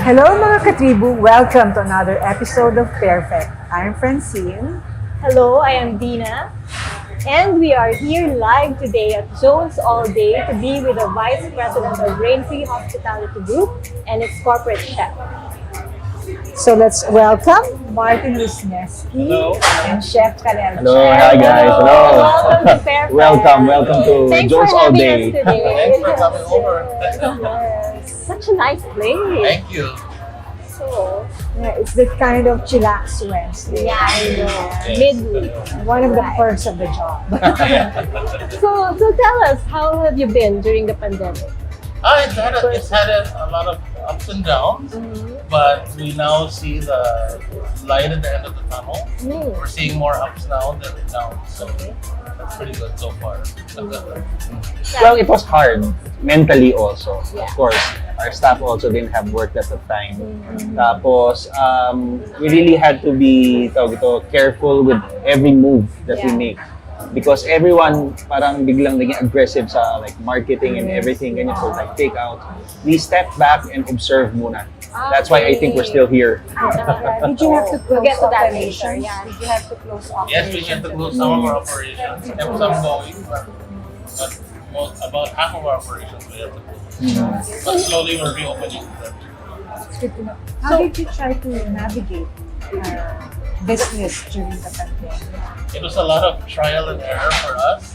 Hello mga katribu! Welcome to another episode of PairFect. I'm Francine. Hello, I am Dinah. And we are here live today at Jones All Day to be with the Vice President of Raintree Hospitality Group and its corporate chef. So let's welcome Martin Wisniewski and Chef Kalel Chan. Hello, hi guys. Hello. Welcome to PairFect. Welcome to Thanks Jones for All having Day. us today. Thanks for coming over. Yes. Such a nice place. Thank you. So, Yeah, it's the kind of chillax Wednesday. yeah, I know. Midweek. One of the perks of the job. So tell us, how have you been during the pandemic? It's had a lot of ups and downs, but we now see the light at the end of the tunnel. We're seeing more ups now than downs, so that's pretty good so far. Well, it was hard mentally also. Yeah. Of course, our staff also didn't have work at the time. Tapos, we really had to be careful with every move that we Yeah. make. Because everyone parang biglang naging aggressive sa like marketing and everything, ganyan, so like take out. We step back and observe muna. That's why I think we're still here. Did you have to We'll close get to that later. operations? Yeah. Did you have to close operations? Yes, we had to close some of our operations. Kept some going, but about half of our operations we had to close. But slowly we're reopening them. It's good to know. How did you try to navigate business during the pandemic? It was a lot of trial and error for us.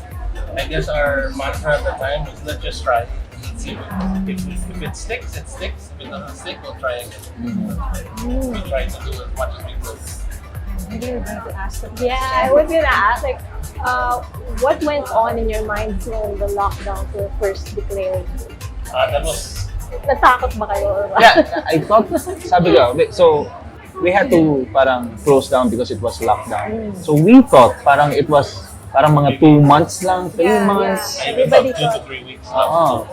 I guess our mantra at the time was let's just try. Let's see if it sticks, it sticks. If it doesn't stick, we'll try again. We tried to do as much as we could. Maybe you're going to ask them. Yeah, I was gonna ask, like, what went on in your minds when the lockdown was first declared? That was Natakot ba kayo? Or what? Yeah, I thought, sabi ko, so we had to parang close down because it was lockdown. So we thought parang it was parang mga 2 months lang, 3 months. I even Everybody thought 2 to thought- 3 weeks. Oo.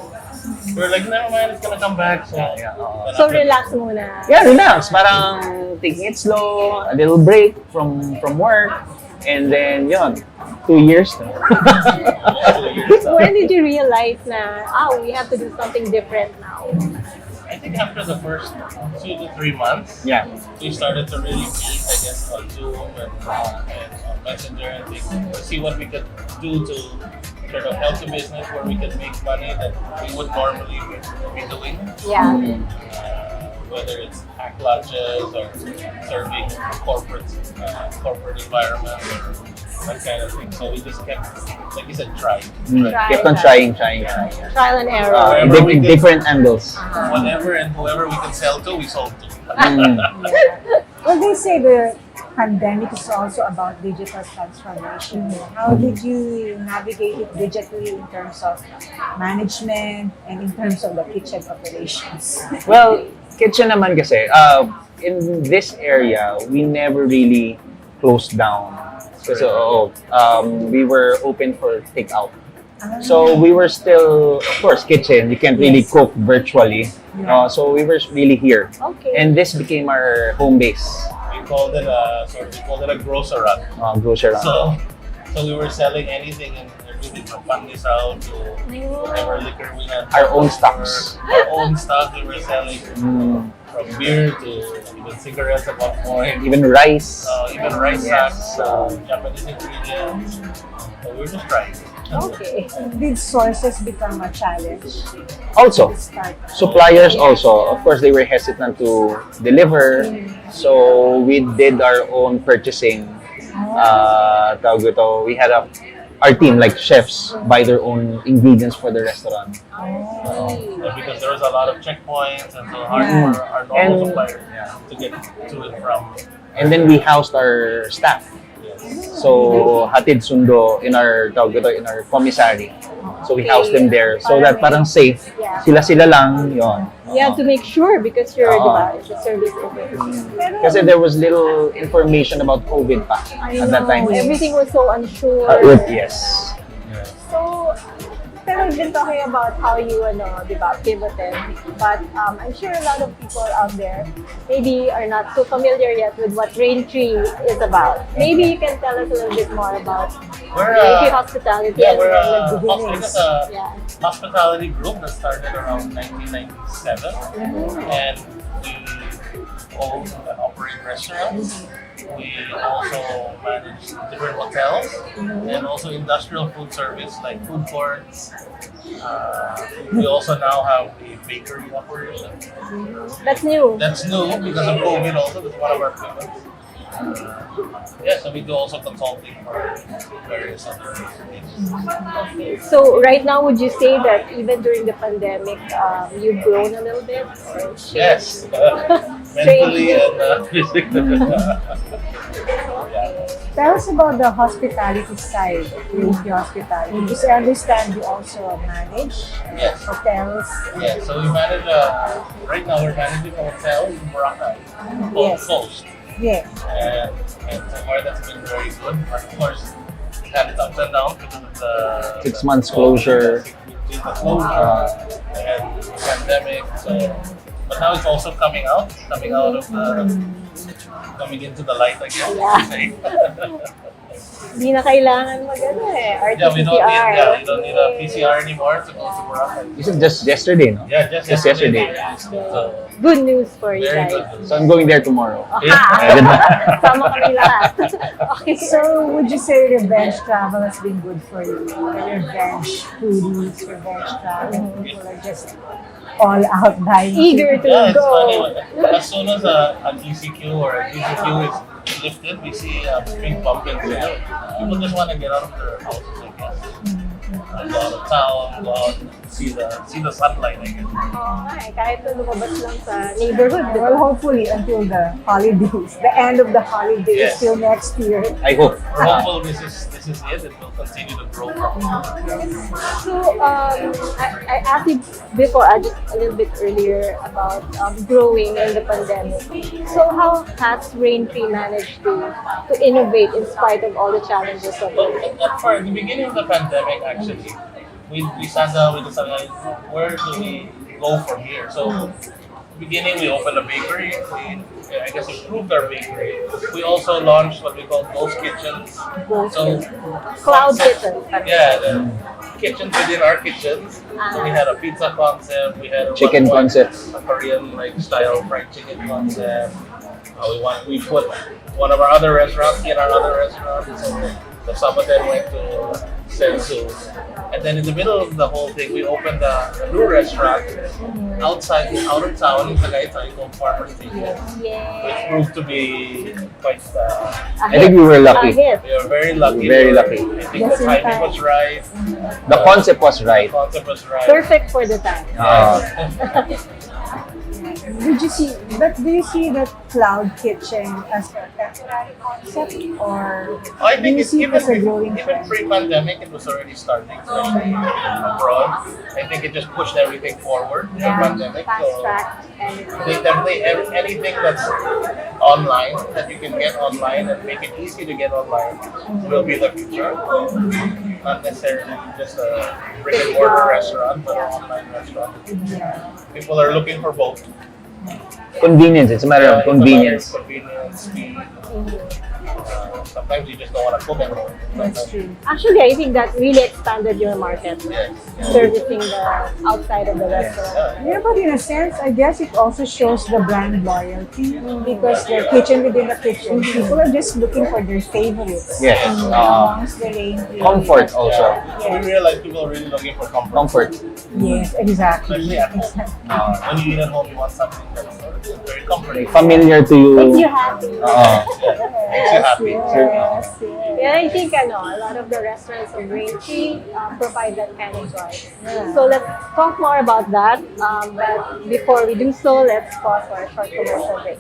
We're like, never mind, it's gonna come back. So, Oo. So relax muna. Yeah, relax. Parang taking it slow, a little break from work, and then yun, 2 years na. When did you realize na, we have to do something different now? I think after the first 2 to 3 months, Yeah. we started to really meet, I guess, on Zoom and on Messenger and things to see what we could do to sort of help the business where we could make money that we would normally be doing. Yeah. Whether it's hack lunches or serving corporate environment or that kind of thing. So we just kept, like you said, trying. Kept on trying. Trial and error. Wherever we could- Different angles. Whatever and whoever we could sell to, we sold to. Well, they say the pandemic is also about digital transformation. How did you navigate it digitally in terms of management and in terms of the kitchen operations? Well, kitchen naman kasi, in this area, we never really closed down. Kasi we were open for takeout. So we were still, of course, kitchen. You can't really cook virtually. So we were really here. Okay. And this became our home base. We called it a grocerant. Grocery. So we were selling anything and everything from pandesal to whatever liquor we had. Our own stocks. Our own stock we were selling. From beer to even cigarettes at one point. Even rice. Even rice Yes. sacks, Japanese ingredients. So we were just trying. Okay. Did sources become a challenge? Also, Start. suppliers also, of course, they were hesitant to deliver. So we did our own purchasing. Tawag ito, we had our team, like chefs, buy their own ingredients for the restaurant. Because there was a lot of checkpoints and so hard for our normal suppliers to get to and from. And then we housed our staff. So hatid sundo in our commissary. So we housed them there so that parang safe. Yeah. Sila lang yon. You have to make sure because you're, di ba, it's a service business. Kasi there was little information about COVID pa I at that know, time. everything was so unsure. Yes. So, pero we've been talking about how you, di ba, pivoted. But I'm sure a lot of people out there maybe are not so familiar yet with what Raintree is about. Maybe you can tell us a little bit more about We're Raintree Hospitality. yeah, and we're the a beginnings. hospitality group that started around 1997, and we own and operate restaurants. We also manage different hotels and also industrial food service like food courts. We also now have a bakery operation. That's new. That's new because of COVID also. That's one of our pivots. Yeah, so we do also consulting for various other things. So right now, would you say that even during the pandemic, you've grown a little bit? Or changed? Yes, mentally and physically. Yeah. Tell us about the hospitality side of Raintree Hospitality. Because I understand you also manage Yes. hotels. Yeah, so we manage, right now we're managing a hotel in Boracay called Yes. Coast. Yeah. And so far that's been very good. But of course, it had its ups and downs because of the 6 months closure. The closure and pandemic. So, but now it's also coming out of coming into the light again. Di na kailangan Yeah, we don't need you don't need a PCR anymore to go to Boracay. This is just yesterday, no? Yeah, just yesterday. So, Good news for you very guys. good. So I'm going there tomorrow. Sama kami lahat. Okay. So, would you say revenge travel has been good for you? Revenge foodies, revenge travel. People are just all out buying. Eager to Yeah, it's go. funny. As soon as an ECQ or a DCQ is lifted, we see a big bump in sales. People just want to get out of their houses, I guess. Go out of town, go out and see the sunlight, I guess. Oo nga eh, kahit na lumabas lang sa neighborhood, di ba? Well, hopefully until the holidays, the end of the holidays Yes. till next year. I hope. We're hopeful this is it. It will continue to grow from here. So, I asked you before, just a little bit earlier about growing in the pandemic. So, how has Raintree managed to innovate in spite of all the challenges of Well, it? at the beginning of the pandemic, actually, we sat down, we decided, where do we go from here? So, beginning, we opened a bakery. I guess improved our bakery. We also launched what we call ghost kitchens. So, Cloud kitchen. yeah, the kitchens within our kitchens. So we had a pizza concept. We had Chicken concept. a Korean like style fried chicken concept. We put one of our other restaurants in our other restaurant. So some of them went to Sensu. And then in the middle of the whole thing, we opened a new restaurant outside, out of town in Tagaytay called Farmer Station, which proved to be quite. I think we were lucky. Hit. We were very lucky. Very lucky. I think the timing was right. The concept was right. The concept was right. Perfect for the time. Do you see that cloud kitchen as a temporary concept, or I do think you it's see it as a growing even trend? pre-pandemic, it was already starting, especially abroad. I think it just pushed everything forward. The pandemic. Fast So track and I think definitely anything that's online that you can get online and make it easy to get online will be the future. Not necessarily just a brick and mortar restaurant, but an online restaurant. People are looking for both. Convenience. It's a matter of It's a convenience. matter of convenience, speed. Sometimes you just don't want to cook at home. That's true. actually, I think that really expanded your market, Yes. servicing the outside of the restaurant. Yeah, but in a sense, I guess it also shows the brand loyalty because the kitchen within the kitchen, people are just looking for their favorites. Yes. Amongst the range. Comfort also. We realize people are really looking for comfort. Comfort. Yes, exactly. Especially at home. When you eat at home, you want something that's very comforting. Familiar to you. Makes you happy. Makes you happy. Yes, yes. Yeah, I think a lot of the restaurants of Raintree provide that kind of vibe. So let's talk more about that. But before we do so, let's pause for a short commercial break.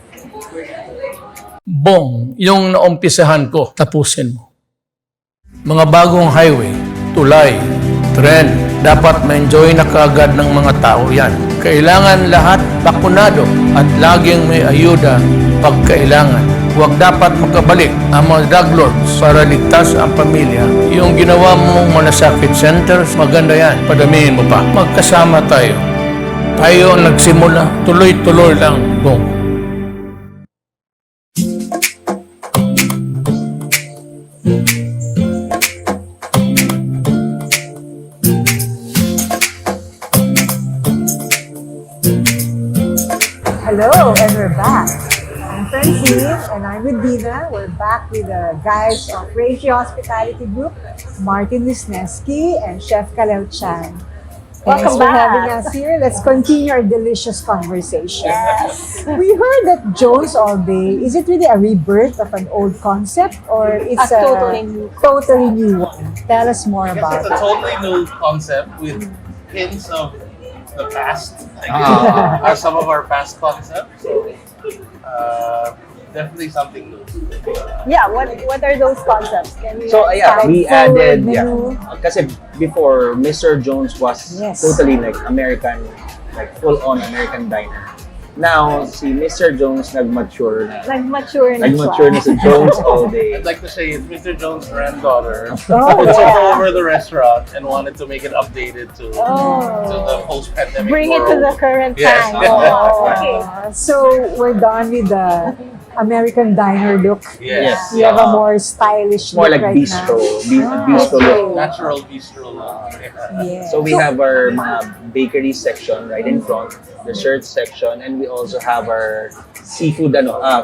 Bong, yung naumpisahan ko, tapusin mo. Mga bagong highway, tulay, tren, dapat ma-enjoy na kaagad ng mga tao yan. Kailangan lahat bakunado at laging may ayuda pag kailangan. Huwag dapat magkabalik ang mga drug lords para ligtas ang pamilya. Yung ginawa mong malasakit centers, maganda yan. Padamihin mo pa. Magkasama tayo. Tayo ang nagsimula, tuloy-tuloy lang. Bong. Hello, and we're back. I'm Francine, and I'm with Dinah. We're back with the guys of Raintree Hospitality Group, Martin Wisniewski and Chef Kalel Chan. Thanks Welcome for back. having us here. Let's continue our delicious conversation. Yes. We heard that Jones All Day, is it really a rebirth of an old concept or it's A totally new totally new one? Tell us more I guess about it's a it. totally new concept with hints of the past. I guess Ah. are some of our past concepts. So definitely something new. Yeah, what are those concepts? Can you So yeah, we Forward added menu. kasi before Mr. Jones was Yes. totally like American, like full-on American diner. Now si Mr. Jones nag-mature na. nag-mature na Nag-mature na siya? si Jones all day. I'd like to say it's Mr. Jones' granddaughter Oh, who took yeah. over the restaurant and wanted to make it updated to the post-pandemic Bring it world. to the current Yes. time. Oh, Okay. so we're done with the American diner look. Yes. You have a more stylish More look like right bistro, now. bistro look. Natural bistro. Yeah. So we have our mga bakery section right in front, dessert section, and we also have our seafood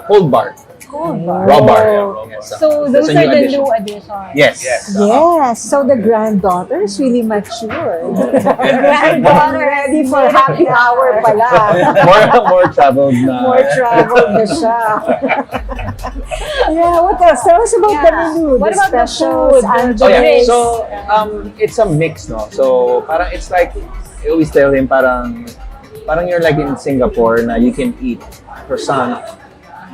cold bar, raw bar. Yes, So that's those a are the addition. new additions. Yes. Yes. Yes, so the granddaughter is really mature. Granddaughter Ready for happy hour pala. more traveled na. More traveled na siya. Yeah, what else? Tell us about the Yeah. menu. What the about the specials, food? and Oh yeah. Drinks. So it's a mix, no. So parang it's like I always tell him parang you're like in Singapore na you can eat croissant,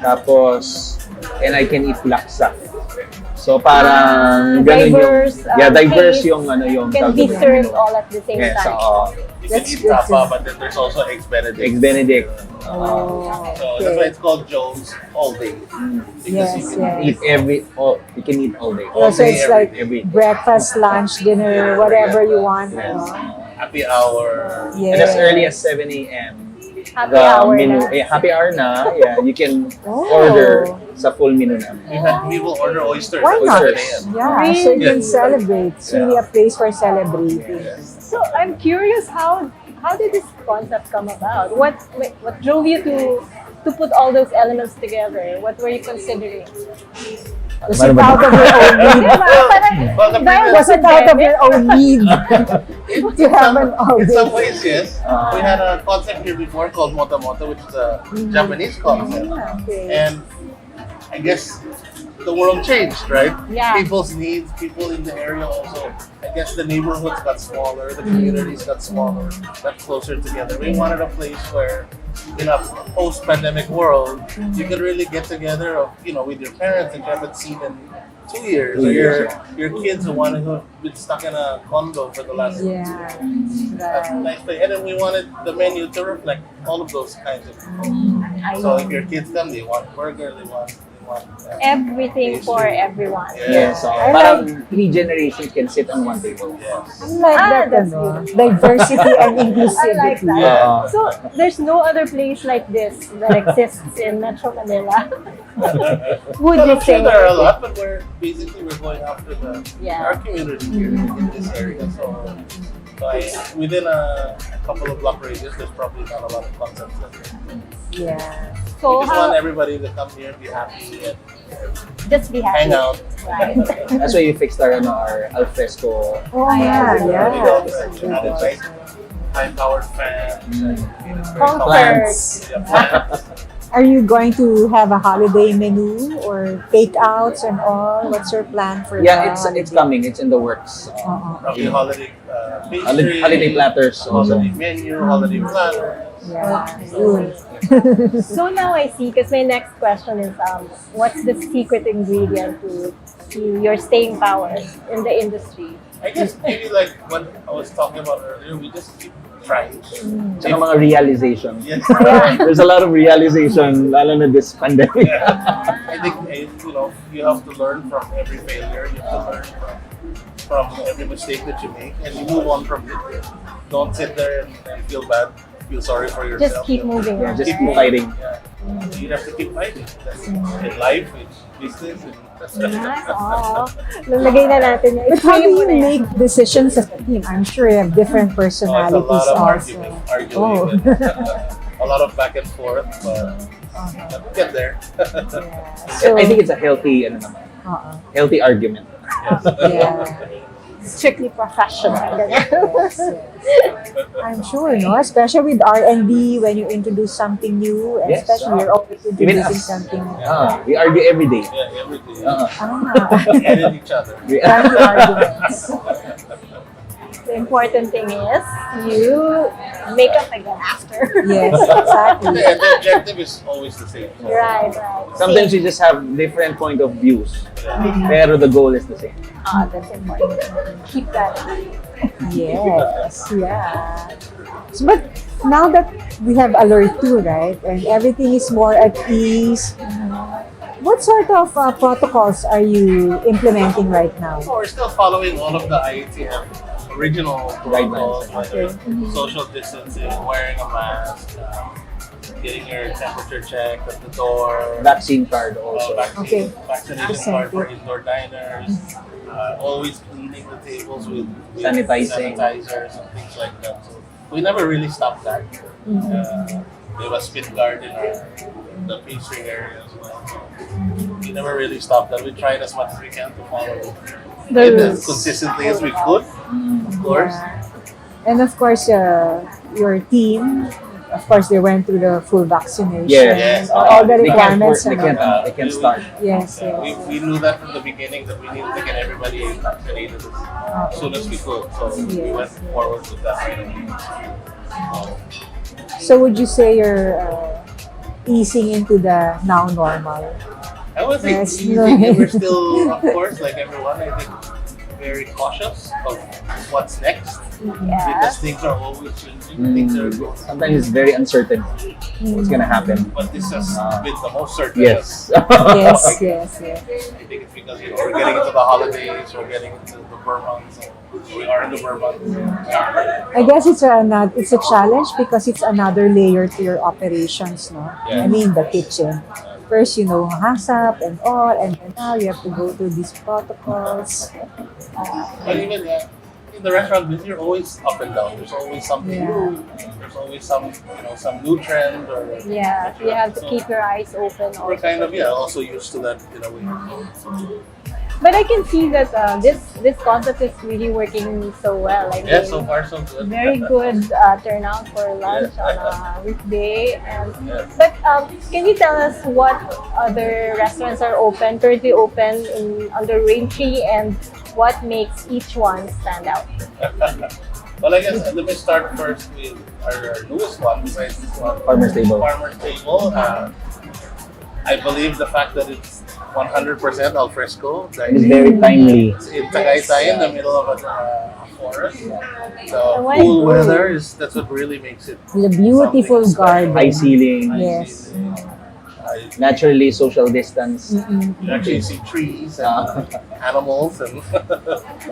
tapos and I can eat laksa. So parang ganun diverse, yung diverse taste yung yung can tawag be doon. served all at the same Yes, time. You can That's eat good to tapa, know. but then there's also eggs Benedict. Eggs Benedict. Oh, So that's why it's called Jones all day. Because Yes, you can yes. You can eat all day. Oh, so it's like every breakfast, lunch, dinner, whatever you want. Yes. happy hour. Yes. And as early as 7 a.m. Happy the hour menu, na. happy hour na. Yeah, you can Oh. order sa full menu namin. We will order oysters Why at not? 7 a.m. Yeah, so you can Yes. celebrate. It's really a place for celebrating. So I'm curious, how did this concept come about? What drove you to put all those elements together? What were you considering? Was it out of your own need? Well, the Dahil Was it out of your own need to have an in some all ways, yes. We had a concept here before called Moto Moto, which is a Japanese concept. Okay. And I guess the world changed, right? Yeah. People's needs, people in the area also. I guess the neighborhoods got smaller, the communities got smaller, got closer together. We wanted a place where, in a post-pandemic world, you could really get together, with your parents that you haven't seen in 2 years, or your kids who have been stuck in a condo for the last. Yeah. That's a nice place. And then we wanted the menu to reflect all of those kinds of people. So if your kids come, they want burger, they want Everything for everyone. Yeah, so I parang 3 generations can sit on one table. Yes. I like that, that's ano? Diversity and I like inclusivity. that. Yeah. So there's no other place like this that exists in Metro Manila. Would Well, you I'm sure say? there are a lot, but we're going after Yeah. our community here in this area. So within a couple of block radius, there's probably not a lot of concepts like that. Yeah. So We just how, want everybody to come here, be happy, and just be happy. hang out. Right. That's why we fixed our alfresco. Oh, yeah, yeah. Added like high-powered fans. Comfort. Plants. Yeah, plants. Are you going to have a holiday menu or takeouts and all? What's your plan for Yeah, that? it's coming. It's in the works. Probably holiday pastry, Holiday platters also. holiday menu, holiday platter. Yeah, good. So now I see, because my next question is, what's the secret ingredient to your staying power in the industry? I guess maybe like what I was talking about earlier, we just keep trying. Tsaka mga realization. Yes. There's a lot of realization, lalo na this pandemic. I think you have to learn from every failure. You have to learn from every mistake that you make, and you move on from it. Don't sit there and feel bad, feel sorry for yourself. Just keep moving on. Just right? keep fighting. Yeah. You have to keep fighting. That's in life, in business, Nice. Oh, lalagay na natin yan. But how do I-frame mo you na yan. make decisions as a team? I'm sure you have different So it's a personalities lot of also. arguing, Oh. and, a lot of back and forth, but We'll get there. Yeah. So, I think it's a healthy, ano naman, uh-uh. healthy argument. Yeah. Strictly professional. Yes, yes. I'm sure, no? Especially with R&D, when you introduce something new, and Yes. especially you're always Even introducing us. something. We argue every day. Yeah, everything. Ah, Edit each other. value arguments. The important thing is you make up again after. Yes, exactly. The objective is always the same. Right. Sometimes you just have different point of views, pero the goal is the same. That's important. Keep that. Yes, yeah. So, but now that we have Alert 2, right, and everything is more at ease, what sort of protocols are you implementing right now? So we're still following all of the IATF original protocols, whether it's social distancing, wearing a mask, getting your temperature checked at the door, Vaccine card also. Okay. vaccination card for indoor diners, always cleaning the tables with Sanitizing. sanitizers and things like that. So we never really stopped that. We have a spit guard in the pastry area as well. So we never really stopped that. We tried as much as we can to follow it as consistently as we could, of course. Yeah. And of course, your team, of course, they went through the full vaccination. Yes. All the They can't requirements. work, they can't start. Yes, We knew that from the beginning that we needed to get everybody vaccinated as soon as we could. So we went forward with that right away. So would you say you're easing into the now normal? I would think Yes, we're still, of course, like everyone, I think, very cautious of what's next because things are always changing. Things are going. Sometimes it's very uncertain what's gonna happen. But this has been the most certain. Yes. Yes, yes, yes. I think it's because we're getting into the holidays, we're getting into the Burr months, so we are in the Burr months. I guess it's a challenge because it's another layer to your operations, no? Yeah. I mean, the kitchen. First, HACCP and all, and then now you have to go through these protocols. But even in the restaurant business, you're always up and down. There's always something new. There's always some new trend. Or Yeah, you have to keep your eyes open. We're Also. kind of also used to that in a way. But I can see that this concept is really working so well. I mean, Yeah, so far so good. very good turnout for lunch on a weekday. Yes. But can you tell us what other restaurants are currently open under Raintree, and what makes each one stand out? Well, I guess let me start first with our newest one, besides this one, Farmer's Table. Farmer's Table. I believe the fact that it's 100% al fresco. It's Dining. very timely. It's in Tagaytay, in the middle of a forest. The why cool good? weather that's what really makes it. The beautiful something garden. High ceiling, Yes. naturally social distance. You actually see trees and animals and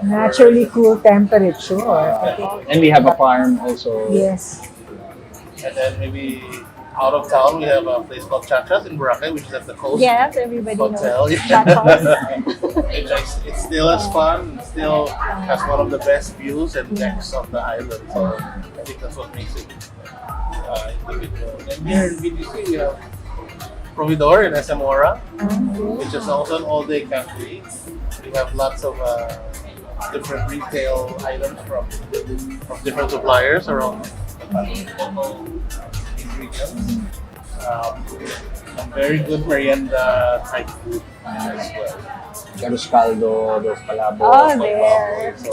Naturally cool temperature. And we have a farm also. Yes. and then maybe out of town we have a place called Chachas in Boracay, which is at the coast. Yes, everybody Hotel. knows Chachas. It still has fun. It still has one of the best views and decks of the island. So I think that's what makes it individual. And here in BGC we have Providor in SM Ora, which is also an all-day cafe. We have lots of different retail items from different suppliers around the local ingredients. Some very good merienda type food as well. Arroz caldo, dos palabos. Oh, there. So,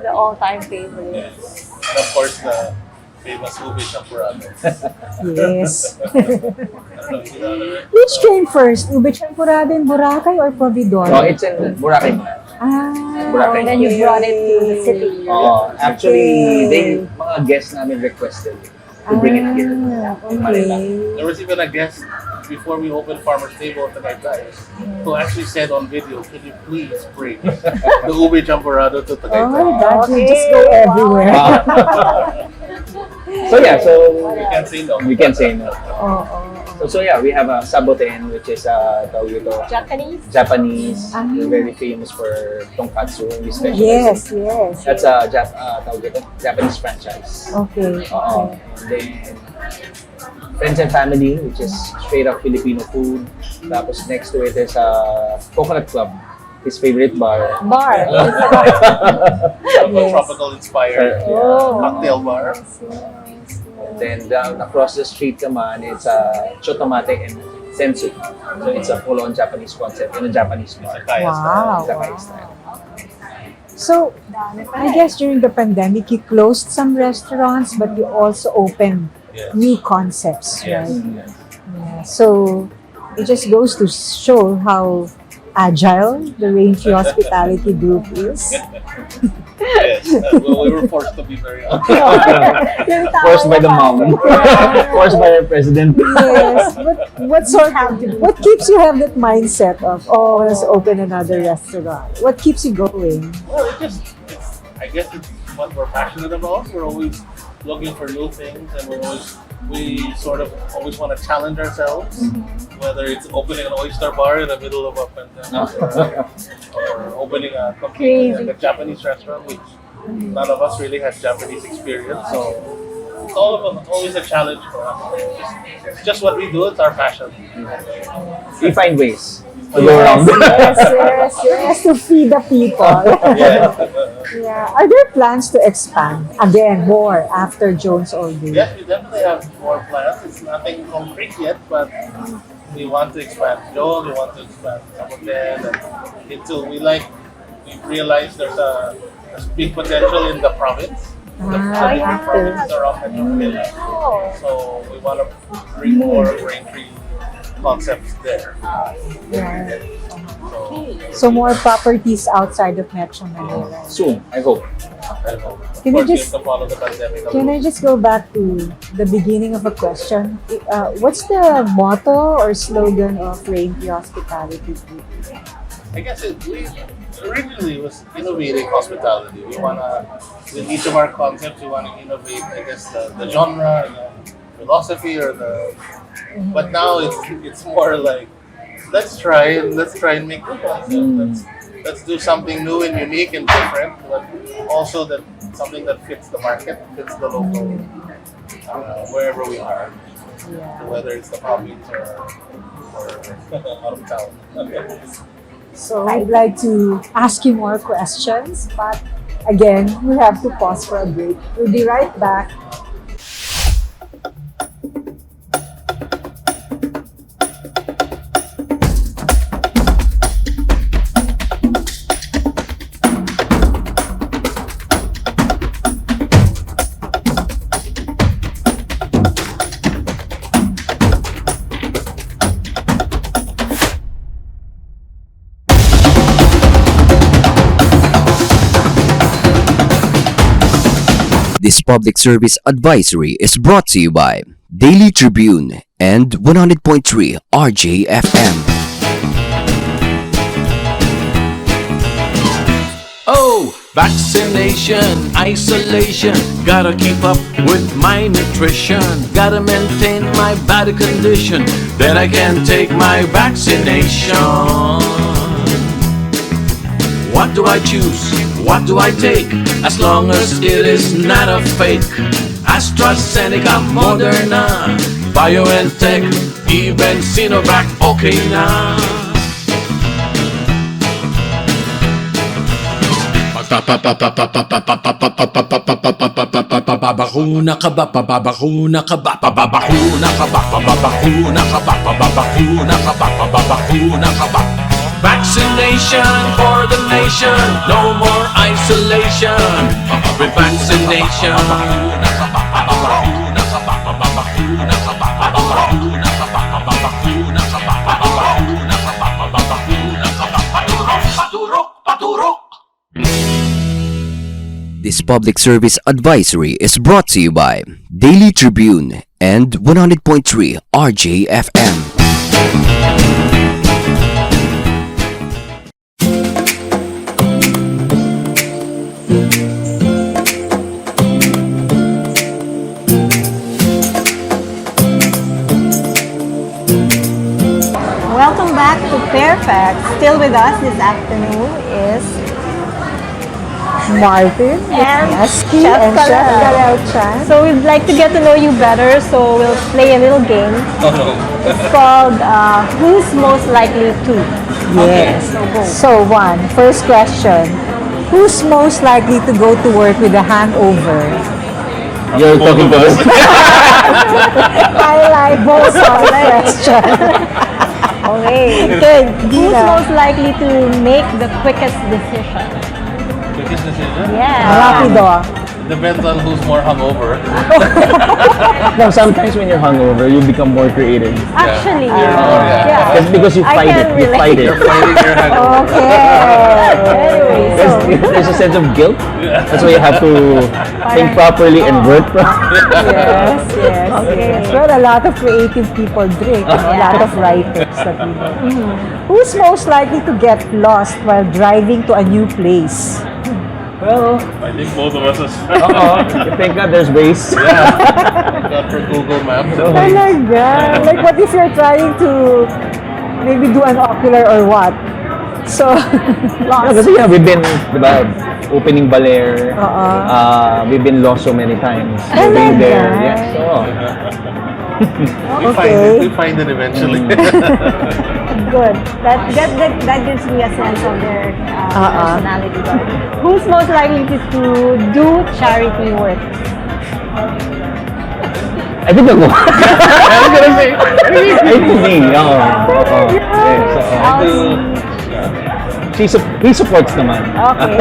The all-time favorite. yes. And of course the famous ube champurrado. Yes. Which came first? Ube champurrado in Boracay or Providor? No, it's in Boracay. Ah, And then you brought it to the city. Actually, mga guests namin requested to bring it here. Okay. There was even a guest before we opened Farmer's Table at the Tagaytay who actually said on video, "Can you please bring the ube champurrado to Oh, Tagaytay?" that will just go Okay, wow. everywhere. So We can't say no. we can say no. Oh. So yeah, we have a saboten, which is tawag ito, Japanese? Japanese. We're very famous for tonkatsu. We specialize. Yes. That's a tawag ito, Japanese franchise. Okay. And then Friends and Family, which is straight up Filipino food. Tapos next to it is Coconut Club, his favorite bar. Tropical inspired cocktail bar. Then down across the street naman, it's Chotomate and Sensu. So it's a full-on Japanese concept in a Japanese bar. Wow. Izakaya style. So, I guess during the pandemic, you closed some restaurants, but you also opened Yes. new concepts, Yes. right? Yeah. So, it just goes to show how agile the Raintree Hospitality Group is. Yes. Well, we were forced to be very honest. Forced by the mom. Forced by our president. Yes, but what keeps you have that mindset of, oh, let's open another restaurant? What keeps you going? Well, I guess it's what we're passionate about. We're always looking for new things, and we sort of always want to challenge ourselves. Whether it's opening an oyster bar in the middle of a pandemic, or opening a completely Japanese restaurant, which none of us really has Japanese experience. So it's always a challenge for us. It's just what we do. It's our passion. We find ways to go around. Yes, to feed the people. Yeah. Yeah. Are there plans to expand again more after Jones All Day? Yes, we definitely have more plans. It's nothing concrete yet, but we want to expand Joel, we want to expand Samoten, and we realize there's big potential in the province. The different provinces around Metro Manila. So we want to bring more Raintree concepts there. Yeah. So more properties outside of Metro Manila. Soon, I hope. Can I just to follow the pandemic. Can I just go back to the beginning of a question? What's the motto or slogan of Raintree Hospitality Group? I guess originally it was innovating hospitality. With each of our concepts, we want to innovate, I guess, the genre, the philosophy, but now it's more like, let's try and make good concepts. Let's do something new and unique and different, but also something that fits the market, fits the local, wherever we are, whether it's the province or out of town. So I'd like to ask you more questions, but again, we have to pause for a break. We'll be right back. This public service advisory is brought to you by Daily Tribune and 100.3 RJFM. Oh, vaccination, isolation. Gotta keep up with my nutrition. Gotta maintain my body condition. Then I can take my vaccination. What do I choose? What do I take? As long as it is not a fake. AstraZeneca, Moderna, BioNTech, even Sinovac, okay na. Pababakuna ka ba? Pababakuna ka ba? Pababakuna ka ba? Pababakuna ka ba? Pababakuna ka ba? Pababakuna ka ba? Vaccination for the nation, no more isolation. With vaccination. Pababakuna ka ba? Pababakuna ka ba? Pababakuna ka ba? Pababakuna ka ba? Pababakuna ka ba? Pababakuna ka ba? Pababakuna ka ba? Paturok, paturok, paturok. This public service advisory is brought to you by Daily Tribune and 100.3 RJFM. Welcome back to PairFect. Still with us this afternoon is Martin And Wisniewski Chef and Chef Kalel. Kalel Chan. So we'd like to get to know you better, so we'll play a little game. It's called Who's Most Likely To? Yes. So go. So first question. Who's most likely to go to work with a hangover? You're talking to us. I like both question. Okay. Okay, Who's Dinah. most likely to make the quickest decision? Quickest decision? Yeah. Rapido. Depends on who's more hungover. No, sometimes when you're hungover, you become more creative. Actually, yeah. Just because you I fight can it. You relate. fight it. You're fighting your hangover. Okay. Anyway, so There's a sense of guilt. That's why you have to think properly and work properly. Yes, yes, yes. Well, a lot of creative people drink. A lot of writers that we know. Who's most likely to get lost while driving to a new place? Well, I think both of us is thank God there's ways. got for Google Maps. Talaga? Like, what if you're trying to maybe do an ocular or what? So, No, kasi we've been, diba, opening Baler. We've been lost so many times. We've been there. Talaga? Yes, so. Okay. We find it eventually. good. That gives me a sense of their personality. Who's most likely to do charity work? I think ako. I was gonna say, I think me. Yes. He supports naman. Okay.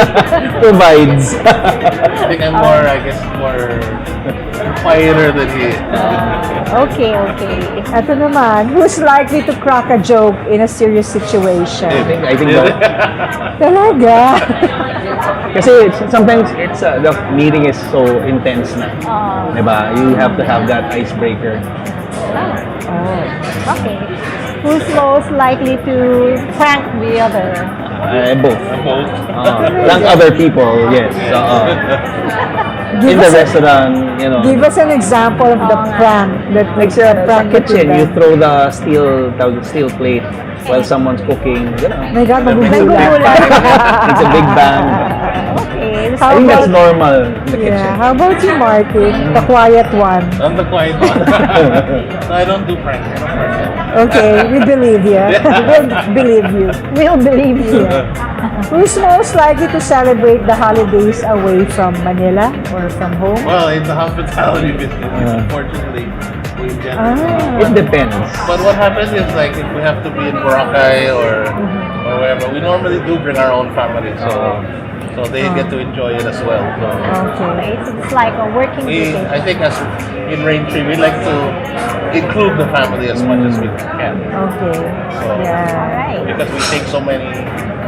Provides. I think I'm more, I guess, more quieter than he is. Okay. Ito naman, who's likely to crack a joke in a serious situation? I think that. Talaga? Kasi sometimes it's the meeting is so intense na. Diba? You have to have that icebreaker. Okay. Who's most likely to prank the other? Both. Both. Prank other people, yes. In the restaurant, you know. Give us an example of the prank that Like makes sa a prank that kitchen, you done. throw the steel plate while someone's cooking. You know. My God, magugulat. It's a big bang. Okay. I think that's normal in the Yeah. kitchen. How about you, Martin? The quiet one. I'm the quiet one. No, I don't do prank. I don't prank. Okay, we believe you. We'll believe you. We'll believe you. Who's most likely to celebrate the holidays away from Manila or from home? Well, in the hospitality business, unfortunately, we get. It depends. But what happens is, like, if we have to be in Boracay or wherever, we normally do bring our own family, so they get to enjoy it as well. So Okay. Okay, so it's like a working vacation. I think as in Raintree, we like to include the family as much as we can. Okay. So, Yeah. Alright. because we take so many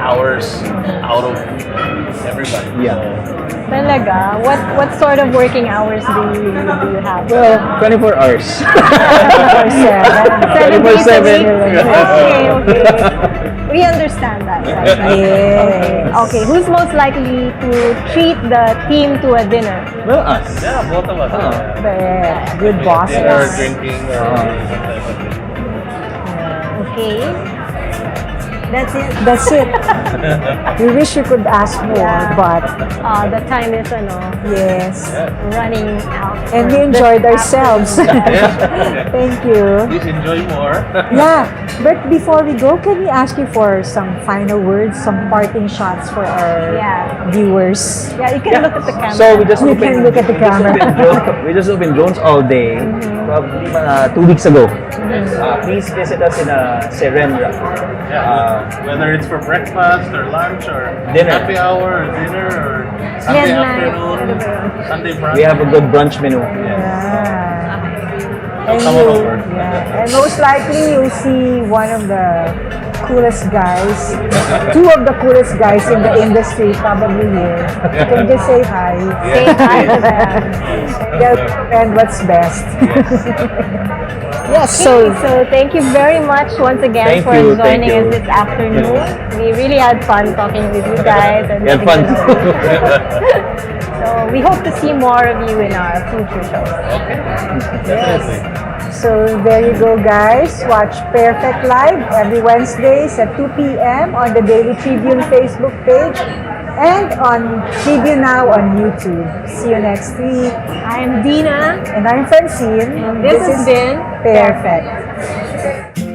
hours out of everybody. Yeah. Talaga? What sort of working hours do you have? Well, 24 hours. 7 days a 24/7. week? Okay. We understand that. Right? Yes. Okay, who's most likely to treat the team to a dinner? Well, us. Yeah, both of us. Yeah. Good Dinner, bosses. drinking, or some type of thing. Okay. That's it. That's it. We wish you could ask more, Yeah. but The time is yes. running out. And for we enjoyed this ourselves. Yeah. Thank you. Please enjoy more. Yeah, but before we go, can we ask you for some final words, some parting shots for our Yeah. viewers? Yeah, you can look at the camera. So we just You opened. can look at the camera. We just opened Jones all day, probably 2 weeks ago. Please visit us in Serendra. Yeah. Whether it's for breakfast or lunch or Dinner. happy hour or dinner or Sunday Midnight. afternoon, Sunday brunch. We have a good brunch menu. Yeah. And Come on over. yeah. And most likely you'll see one of the coolest guys, two of the coolest guys in the industry probably here. You can just say hi. Say hi to them. They'll recommend what's best. Yes, So thank you very much once again Thank for you, thank joining you. us this afternoon. We really had fun talking with you guys and We had getting fun. to know you. So we hope to see more of you in our future shows. Definitely. So there you go, guys. Watch PairFect Live every Wednesdays at 2 p.m. on the Daily Tribune Facebook page and on Tribune now on YouTube. See you next week. I'm Dinah. And I'm Francine. And this has been PairFect.